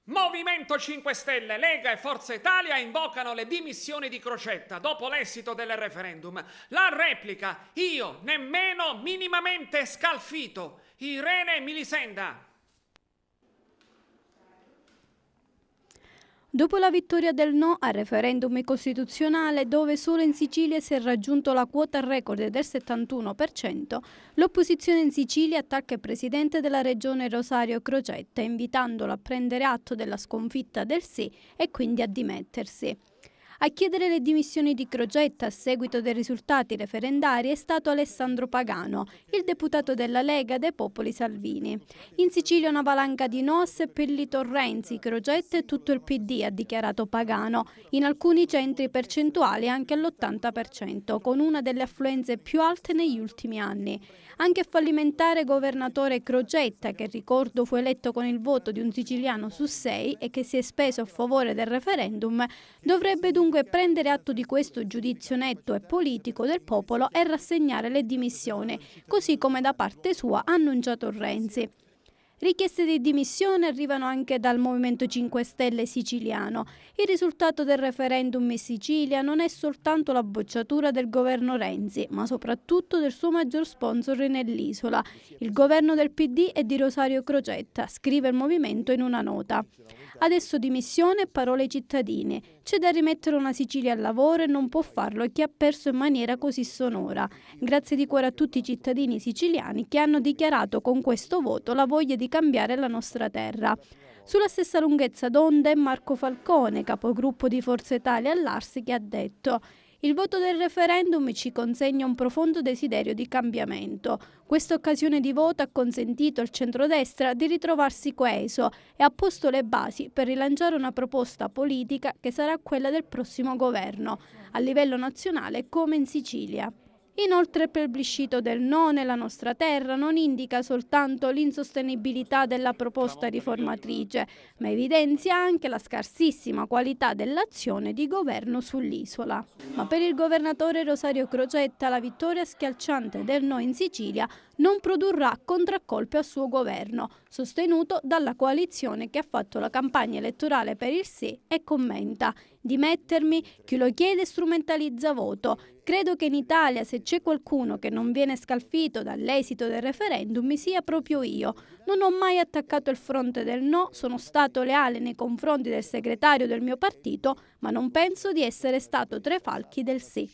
Movimento 5 Stelle, Lega e Forza Italia invocano le dimissioni di Crocetta dopo l'esito del referendum. La replica, io nemmeno minimamente scalfito. Irene Milisenda. Dopo la vittoria del no al referendum costituzionale, dove solo in Sicilia si è raggiunto la quota record del 71%, l'opposizione in Sicilia attacca il presidente della regione Rosario Crocetta, invitandolo a prendere atto della sconfitta del sì e quindi a dimettersi. A chiedere le dimissioni di Crocetta a seguito dei risultati referendari è stato Alessandro Pagano, il deputato della Lega dei Popoli Salvini. In Sicilia una valanga di no ha seppellito Renzi, Crocetta e tutto il PD, ha dichiarato Pagano, in alcuni centri percentuali anche all'80%, con una delle affluenze più alte negli ultimi anni. Anche fallimentare governatore Crocetta, che ricordo fu eletto con il voto di un siciliano su 6 e che si è speso a favore del referendum, dovrebbe dunque prendere atto di questo giudizio netto e politico del popolo e rassegnare le dimissioni, così come da parte sua ha annunciato Renzi. Richieste di dimissione arrivano anche dal Movimento 5 Stelle siciliano. Il risultato del referendum in Sicilia non è soltanto la bocciatura del governo Renzi, ma soprattutto del suo maggior sponsor nell'isola, il governo del PD e di Rosario Crocetta, scrive il Movimento in una nota. Adesso dimissione e parole ai cittadini. C'è da rimettere una Sicilia al lavoro e non può farlo chi ha perso in maniera così sonora. Grazie di cuore a tutti i cittadini siciliani che hanno dichiarato con questo voto la voglia di cambiare la nostra terra. Sulla stessa lunghezza d'onda è Marco Falcone, capogruppo di Forza Italia all'Ars, che ha detto: il voto del referendum ci consegna un profondo desiderio di cambiamento. Questa occasione di voto ha consentito al centrodestra di ritrovarsi coeso e ha posto le basi per rilanciare una proposta politica che sarà quella del prossimo governo, a livello nazionale come in Sicilia. Inoltre il plebiscito del no nella nostra terra non indica soltanto l'insostenibilità della proposta riformatrice, ma evidenzia anche la scarsissima qualità dell'azione di governo sull'isola. Ma per il governatore Rosario Crocetta la vittoria schiacciante del no in Sicilia non produrrà contraccolpi al suo governo, sostenuto dalla coalizione che ha fatto la campagna elettorale per il sì, e commenta: dimettermi, chi lo chiede strumentalizza voto. Credo che in Italia, se c'è qualcuno che non viene scalfito dall'esito del referendum, sia proprio io. Non ho mai attaccato il fronte del no, sono stato leale nei confronti del segretario del mio partito, ma non penso di essere stato tra i falchi del sì.